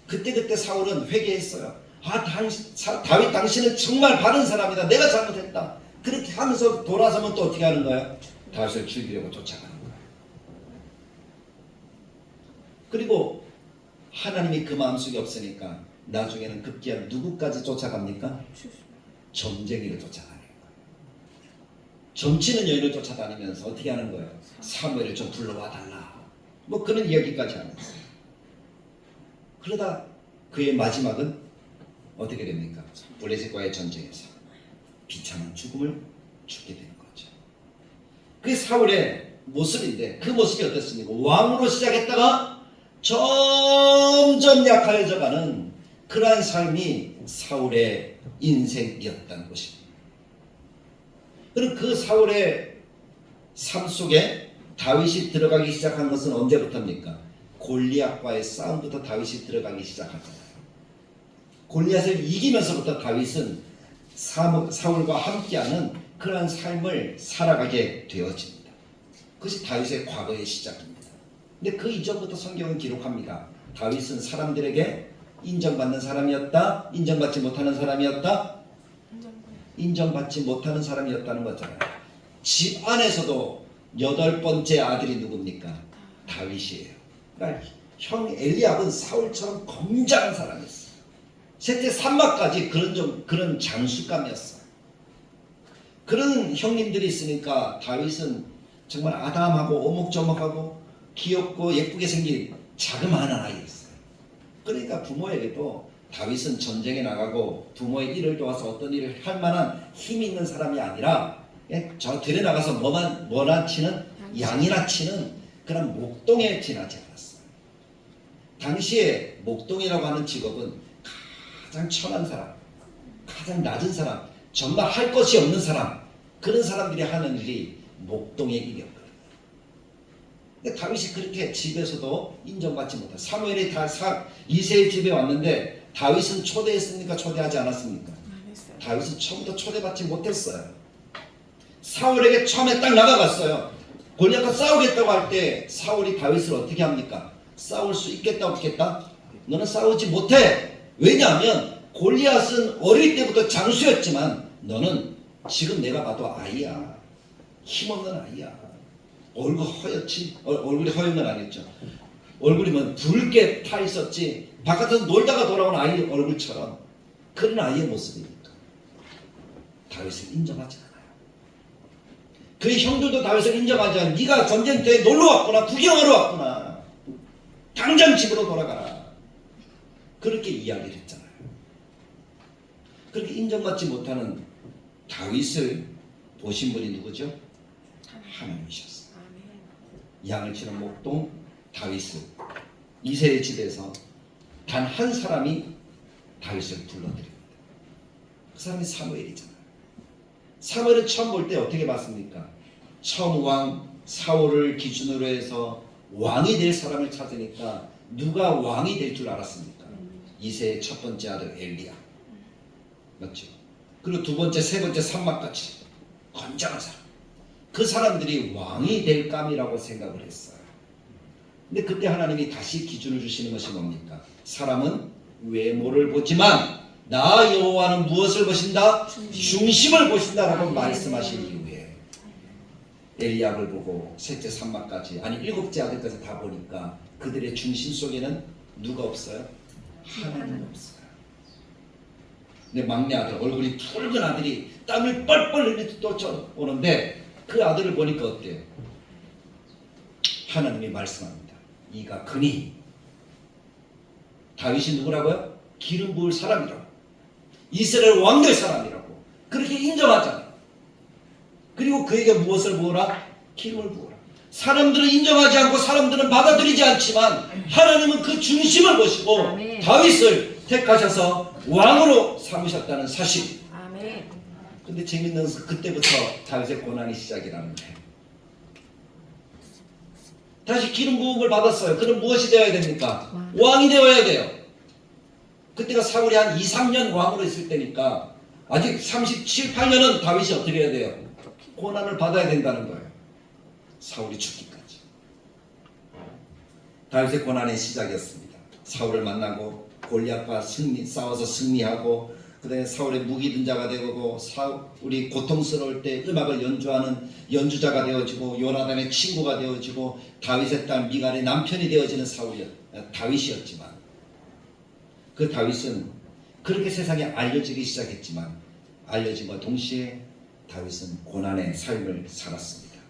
그때 사울은 회개했어요. 다윗 당신은 정말 바른 사람이다. 내가 잘못했다. 그렇게 하면서 돌아서면 또 어떻게 하는 거예요? 다윗을 죽이려고 쫓아가는 거예요. 그리고 하나님이 그 마음속에 없으니까 나중에는 급기야 누구까지 쫓아갑니까? 점쟁이를 쫓아가는 거예요. 점치는 여인을 쫓아다니면서 어떻게 하는 거예요? 사무엘을 좀 불러와 달라. 뭐 그런 이야기까지 하는 거예요. 그러다 그의 마지막은 어떻게 됩니까? 블레셋과의 전쟁에서 비참한 죽음을 죽게 되는 거죠. 그게 사울의 모습인데 그 모습이 어떻습니까? 왕으로 시작했다가 점점 약해져가는 그러한 삶이 사울의 인생이었다는 것입니다. 그럼 그 사울의 삶 속에 다윗이 들어가기 시작한 것은 언제부터입니까? 골리앗과의 싸움부터 다윗이 들어가기 시작하잖아요. 골리앗을 이기면서부터 다윗은 사울과 함께하는 그러한 삶을 살아가게 되어집니다. 그것이 다윗의 과거의 시작입니다. 근데 그 이전부터 성경은 기록합니다. 다윗은 사람들에게 인정받는 사람이었다? 인정받지 못하는 사람이었다? 인정받지 못하는 사람이었다는 거잖아요. 집 안에서도 8번째 아들이 누굽니까? 다윗이에요. 그러니까 형 엘리압은 사울처럼 굉장한 사람이었어요. 셋째 산막까지 그런 장수감이었어요. 그런 형님들이 있으니까 다윗은 정말 아담하고 오목조목하고 귀엽고 예쁘게 생긴 자그마한 아이였어요. 그러니까 부모에게도 다윗은 전쟁에 나가고 부모의 일을 도와서 어떤 일을 할 만한 힘이 있는 사람이 아니라 저 들에 나가서 뭐나 치는 양이나 치는 그런 목동에 지나지 않았어요. 당시에 목동이라고 하는 직업은 가장 천한 사람, 가장 낮은 사람, 정말 할 것이 없는 사람, 그런 사람들이 하는 일이 목동의 일이었거든요. 근데 다윗이 그렇게 집에서도 인정받지 못한 사무엘이 이새의 집에 왔는데 다윗은 초대했습니까? 초대하지 않았습니까? 다윗은 처음부터 초대받지 못했어요. 사울에게 처음에 딱 나가갔어요. 골리앗과 싸우겠다고 할 때 사울이 다윗을 어떻게 합니까? 싸울 수 있겠다 없겠다? 너는 싸우지 못해. 왜냐하면 골리앗은 어릴 때부터 장수였지만 너는 지금 내가 봐도 아이야. 힘없는 아이야. 얼굴 허옇지? 얼굴이 허연 건 아니었죠. 얼굴이 뭐 붉게 타 있었지. 바깥에서 놀다가 돌아온 아이 얼굴처럼 그런 아이의 모습이니까 다윗을 인정하지 않아요. 그의 형들도 다윗을 인정하지 않아요. 네가 전쟁터에 놀러 왔구나. 구경하러 왔구나. 당장 집으로 돌아가라. 그렇게 이야기를 했잖아요. 그렇게 인정받지 못하는 다윗을 보신 분이 누구죠? 하나님이셨어요. 양을 치는 목동 다윗을 이새의 집에서 단 한 사람이 다윗을 불러드립니다. 사람이 사무엘이잖아요. 사무엘은 처음 볼 때 어떻게 봤습니까? 처음 왕 사울을 기준으로 해서 왕이 될 사람을 찾으니까 누가 왕이 될 줄 알았습니까? 이세의 첫 번째 아들 엘리야. 맞죠? 그리고 두 번째, 세 번째, 삼막같이 건장한 사람. 그 사람들이 왕이 될 감이라고 생각을 했어요. 근데 그때 하나님이 다시 기준을 주시는 것이 뭡니까? 사람은 외모를 보지만 나 여호와는 무엇을 보신다? 중심을 보신다라고 말씀하신 이후에 엘리야를 보고 셋째 삼막까지, 아니 일곱째 아들까지 다 보니까 그들의 중심 속에는 누가 없어요? 하나님 없어요. 근데 막내 아들, 얼굴이 붉은 아들이 땀을 뻘뻘 흘리듯 쫓아오는데 그 아들을 보니까 어때요? 하나님이 말씀합니다. 이가 그니, 다윗이 누구라고요? 기름 부을 사람이라고, 이스라엘 왕 될 사람이라고 그렇게 인정하잖아요. 그리고 그에게 무엇을 부어라? 기름을 부어라. 사람들은 인정하지 않고 사람들은 받아들이지 않지만 하나님은 그 중심을 보시고 아멘. 다윗을 택하셔서 왕으로 삼으셨다는 사실. 아멘. 근데 재밌는 것은 그때부터 다윗의 고난이 시작이라는 거예요. 다시 기름 부음을 받았어요. 그럼 무엇이 되어야 됩니까? 왕이 되어야 돼요. 그때가 사울이 한 2, 3년 왕으로 있을 때니까 아직 37, 8년은 다윗이 어떻게 해야 돼요? 고난을 받아야 된다는 거예요. 사울이 죽기까지. 다윗의 고난의 시작이었습니다. 사울을 만나고 골리앗과 싸워서 승리하고, 그 다음에 사울의 무기든자가 되고, 사울이 고통스러울 때 음악을 연주하는 연주자가 되어지고, 요나단의 친구가 되어지고, 다윗의 딸 미갈의 남편이 되어지는 다윗이었지만, 그 다윗은 그렇게 세상에 알려지기 시작했지만 알려짐과 동시에 다윗은 고난의 삶을 살았습니다.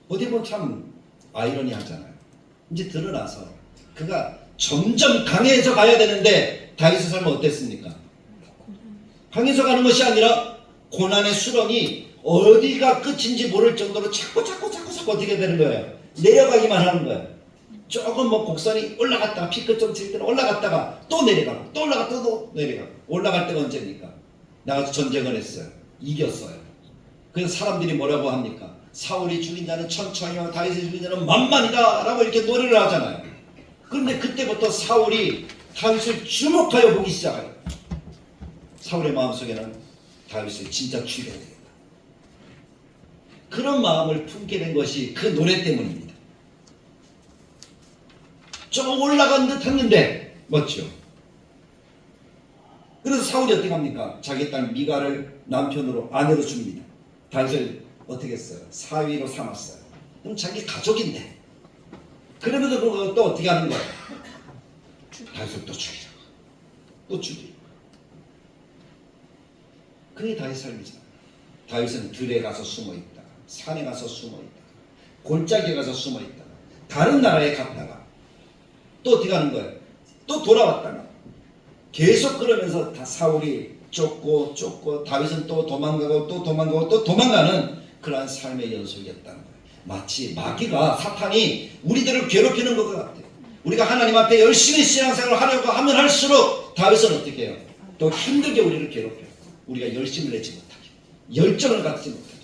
어디 보면 참 아이러니하잖아요. 이제 드러나서 그가 점점 강해져 가야 되는데 다윗의 삶은 어땠습니까? 강해져 가는 것이 아니라 고난의 수렁이 어디가 끝인지 모를 정도로 자꾸 어떻게 되는 거예요? 내려가기만 하는 거예요. 조금 뭐 곡선이 올라갔다가 피크 좀 칠 때는 올라갔다가 또 내려가고 또 올라갔다가 또 내려가고. 올라갈 때가 언제입니까? 나가서 전쟁을 했어요. 이겼어요. 그래서 사람들이 뭐라고 합니까? 사울이 죽인 자는 천천히와 다윗이 죽인 자는 만만이다 라고 이렇게 노래를 하잖아요. 그런데 그때부터 사울이 다윗을 주목하여 보기 시작해요. 사울의 마음속에는 다윗을 진짜 죽여야 되겠다. 그런 마음을 품게 된 것이 그 노래 때문입니다. 좀 올라간 듯 했는데 멋지요. 그래서 사울이 어떻게 합니까? 자기 딸 미갈을 남편으로 아내로 줍니다. 다윗을 어떻게 했어요? 사위로 삼았어요. 그럼 자기 가족인데. 그러면서 그거 또 어떻게 하는 거예요? 다윗을 또 죽이라고. 또 죽이라고. 그게 다윗 삶이잖아요. 다윗은 들에 가서 숨어있다가, 산에 가서 숨어있다가, 골짜기에 가서 숨어있다가, 다른 나라에 갔다가, 또 어떻게 하는 거예요? 또 돌아왔다가 계속 그러면서 다 사울이 쫓고 다윗은 또 도망가고 또 도망가고 또 도망가는 그러한 삶의 연속이었다는 거예요. 마치 마귀가, 사탄이 우리들을 괴롭히는 것 같아요. 우리가 하나님 앞에 열심히 신앙생활을 하려고 하면 할수록 다윗은 어떻게 해요? 또 힘들게 우리를 괴롭혀요. 우리가 열심을 내지 못하게, 열정을 갖지 못하게.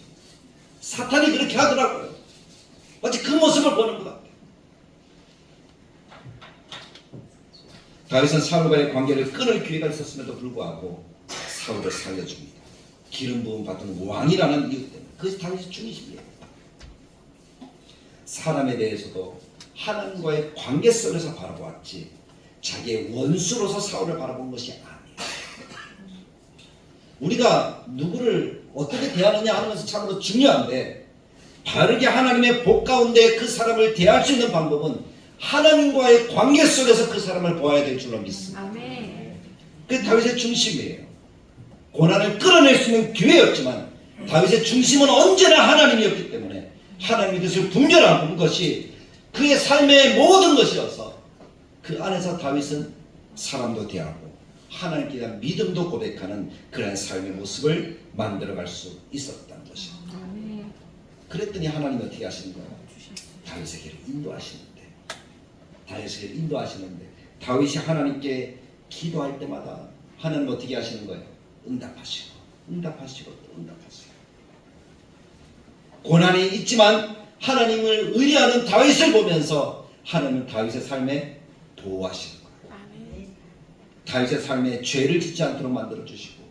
사탄이 그렇게 하더라고요. 마치 그 모습을 보는 것 같아요. 다윗은 사울과의 관계를 끊을 기회가 있었음에도 불구하고 사울을 살려줍니다. 기름 부음 받은 왕이라는 이유 때문에. 그것이 다윗의 중심이에요. 사람에 대해서도 하나님과의 관계 속에서 바라보았지 자기의 원수로서 사울을 바라본 것이 아니에요. 우리가 누구를 어떻게 대하느냐 하는 것은 참으로 중요한데, 바르게 하나님의 복 가운데 그 사람을 대할 수 있는 방법은 하나님과의 관계 속에서 그 사람을 보아야 될 줄로 믿습니다. 아멘. 그게 다윗의 중심이에요. 고난을 끌어낼 수 있는 기회였지만 다윗의 중심은 언제나 하나님이었기 때문에 하나님의 뜻을 분별하는 것이 그의 삶의 모든 것이어서 그 안에서 다윗은 사람도 대하고 하나님께 대한 믿음도 고백하는 그런 삶의 모습을 만들어갈 수 있었다는 것입니다. 아멘. 그랬더니 하나님이 어떻게 하시는 거예요? 다윗에게 인도하시는데 다윗이 하나님께 기도할 때마다 하나님 어떻게 하시는 거예요? 응답하시고 응답하시고 또 응답하시고. 고난이 있지만 하나님을 의뢰하는 다윗을 보면서 하나님은 다윗의 삶에 보호하시는 거예요. 아멘. 다윗의 삶에 죄를 짓지 않도록 만들어주시고,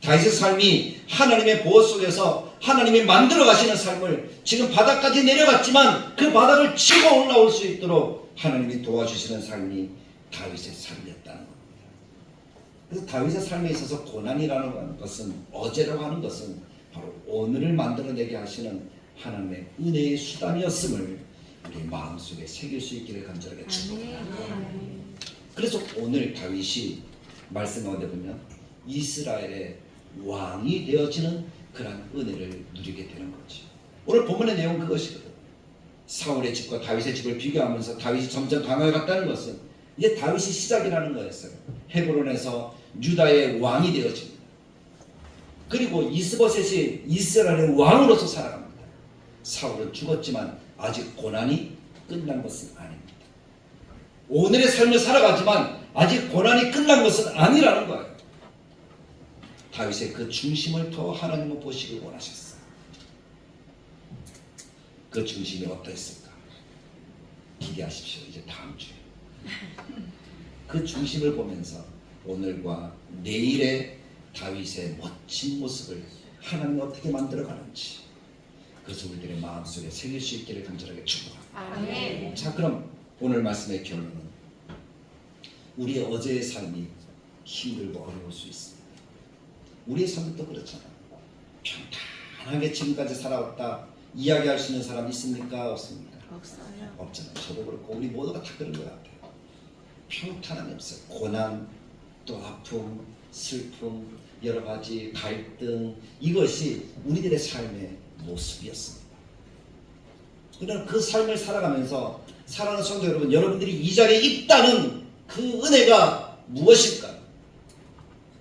다윗의 삶이 하나님의 보호 속에서 하나님이 만들어 가시는 삶을, 지금 바닥까지 내려갔지만 그 바닥을 치고 올라올 수 있도록 하나님이 도와주시는 삶이 다윗의 삶이었다는 겁니다. 그래서 다윗의 삶에 있어서 고난이라는 것은, 어제라고 하는 것은 바로 오늘을 만들어내게 하시는 하나님의 은혜의 수단이었음을 우리 마음속에 새길 수 있기를 간절하게 축복합니다. 그래서 오늘 다윗이 말씀 가운데 보면 이스라엘의 왕이 되어지는 그런 은혜를 누리게 되는 거지. 오늘 본문의 내용은 그것이거든. 사울의 집과 다윗의 집을 비교하면서 다윗이 점점 강화해갔다는 것은 이제 다윗이 시작이라는 거였어요. 헤브론에서 유다의 왕이 되어집니다. 그리고 이스보셋이 이스라엘의 왕으로서 살아갑니다. 사울은 죽었지만 아직 고난이 끝난 것은 아닙니다. 오늘의 삶을 살아가지만 아직 고난이 끝난 것은 아니라는 거예요. 다윗의 그 중심을 더 하나님은 보시길 원하셨어요. 그 중심이 어떠했을까? 기대하십시오. 이제 다음 주에 그 중심을 보면서 오늘과 내일의 다윗의 멋진 모습을 하나님이 어떻게 만들어가는지, 그것을 우리들의 마음속에 새길 수 있기를 간절하게 축복합니다. 아멘. 자, 그럼 오늘 말씀의 결론은 우리의 어제의 삶이 힘들고 어려울 수 있습니다. 우리의 삶도 그렇잖아요. 평탄하게 지금까지 살아왔다 이야기할 수 있는 사람 있습니까? 없습니까? 없어요. 없잖아요. 저도 그렇고 우리 모두가 다 그런 것 같아요. 평탄함이 없어요. 고난, 또 아픔, 슬픔, 여러 가지 갈등, 이것이 우리들의 삶의 모습이었습니다. 그러나 그 삶을 살아가면서 사랑하는 성도 여러분, 여러분들이 이 자리에 있다는 그 은혜가 무엇일까요?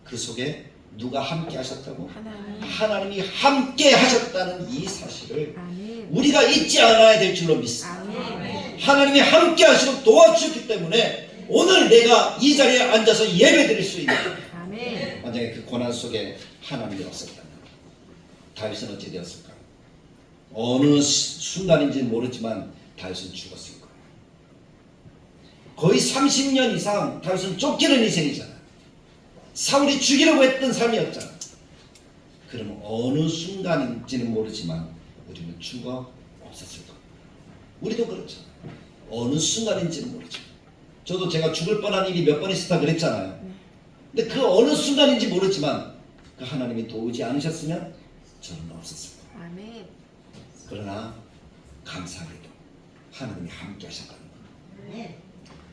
그 속에 누가 함께 하셨다고? 하나님. 하나님이 함께 하셨다는 이 사실을 아멘. 우리가 잊지 않아야 될 줄로 믿습니다. 아멘. 하나님이 함께 하시고 도와주셨기 때문에 오늘 내가 이 자리에 앉아서 예배 드릴 수 있는, 아멘. 만약에 그 고난 속에 하나님이 없었다면 다윗은 어찌 되었을까? 어느 순간인지는 모르지만 다윗은 죽었을 거예요. 거의 30년 이상 다윗은 쫓기는 인생이잖아요. 사울이 죽이려고 했던 삶이었잖아. 그러면 어느 순간인지는 모르지만 우리는 죽어 없었을 거예요. 우리도 그렇잖아요. 어느 순간인지는 모르지만, 저도 제가 죽을 뻔한 일이 몇 번 있었다 그랬잖아요. 근데 그 어느 순간인지 모르지만 그 하나님이 도우지 않으셨으면 저는 없었을 거예요. 아멘. 그러나 감사하게도 하나님이 함께 하셨다는 거예요.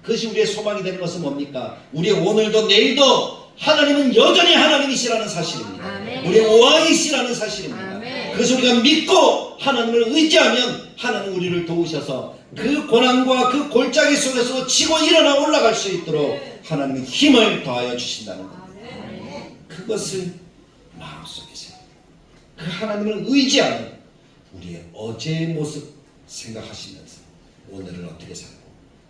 그것이 우리의 소망이 되는 것은 뭡니까? 우리의 오늘도 내일도 하나님은 여전히 하나님이시라는 사실입니다. 아멘. 우리의 왕이시라는 사실입니다. 아멘. 그래서 우리가 믿고 하나님을 의지하면 하나님 우리를 도우셔서 그 고난과 그 골짜기 속에서 치고 일어나 올라갈 수 있도록 하나님의 힘을 더하여 주신다는 겁니다. 그것을 마음속에 세우고 그 하나님을 의지하는 우리의 어제의 모습 생각하시면서 오늘을 어떻게 살고,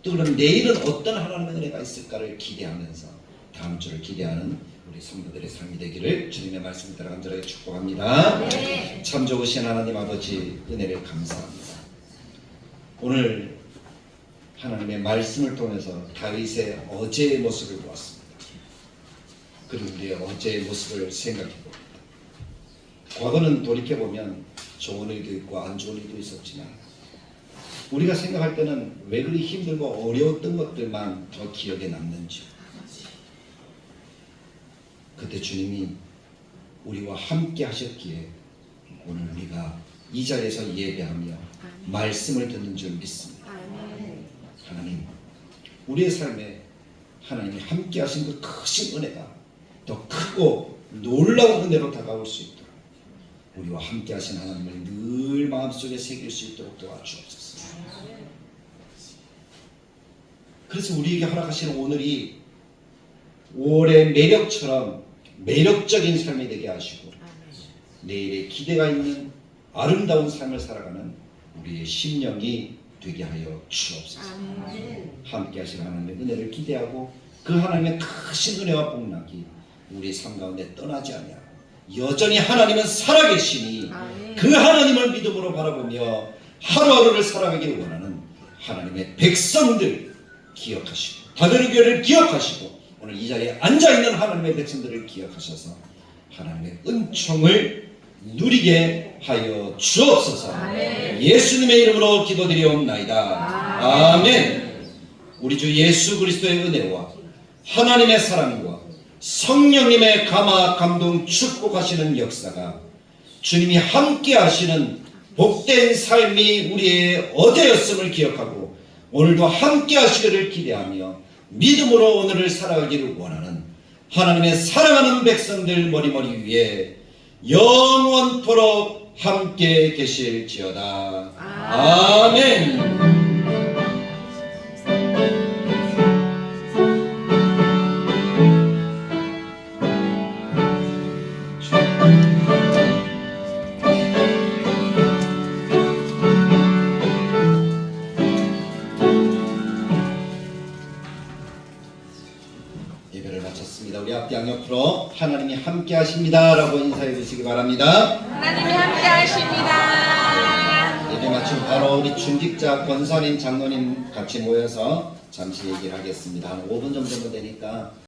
또 그럼 내일은 어떤 하나님의 은혜가 있을까를 기대하면서 다음 주를 기대하는 우리 성도들의 삶이 되기를 주님의 말씀을 따라 간절하게 축복합니다. 네. 참 좋으신 하나님 아버지, 은혜를 감사합니다. 오늘 하나님의 말씀을 통해서 다윗의 어제의 모습을 보았습니다. 그리고 우리의 어제의 모습을 생각해 봅니다. 과거는 돌이켜보면 좋은 일도 있고 안 좋은 일도 있었지만 우리가 생각할 때는 왜 그리 힘들고 어려웠던 것들만 더 기억에 남는지, 그때 주님이 우리와 함께 하셨기에 오늘 우리가 이 자리에서 예배하며 말씀을 듣는 줄 믿습니다. 아멘. 하나님, 우리의 삶에 하나님이 함께 하신 그 크신 은혜가 더 크고 놀라운 은혜로 다가올 수 있도록 우리와 함께 하신 하나님을 늘 마음속에 새길 수 있도록 도와주옵소서. 그래서 우리에게 허락하시는 오늘이 5월의 매력처럼 매력적인 삶이 되게 하시고 내일에 기대가 있는 아름다운 삶을 살아가는 우리의 심령이 되게 하여 주옵소서. 아멘. 함께 하시는 하나님의 은혜를 기대하고 그 하나님의 크신 은혜와 복락이 우리 삶 가운데 떠나지 않냐. 여전히 하나님은 살아계시니 아멘. 그 하나님을 믿음으로 바라보며 하루하루를 살아가기를 원하는 하나님의 백성들 기억하시고 다른 교회를 기억하시고 오늘 이 자리에 앉아있는 하나님의 백성들을 기억하셔서 하나님의 은총을 누리게 하여 주옵소서. 아멘. 예수님의 이름으로 기도드리옵나이다. 아멘. 우리 주 예수 그리스도의 은혜와 하나님의 사랑과 성령님의 감화 감동 축복하시는 역사가 주님이 함께 하시는 복된 삶이 우리의 어제였음을 기억하고 오늘도 함께 하시기를 기대하며 믿음으로 오늘을 살아가기를 원하는 하나님의 사랑하는 백성들 머리머리 위에 영원토록 함께 계실지어다. 아멘. 예배를 마쳤습니다. 우리 앞뒤 양옆으로 하나님이 함께 하십니다 라고 인사해 주시기 바랍니다. 하나님이 함께 하십니다. 예배 마치고 바로 우리 중직자 권선인 장로님 같이 모여서 잠시 얘기를 하겠습니다. 한 5분 정도 되니까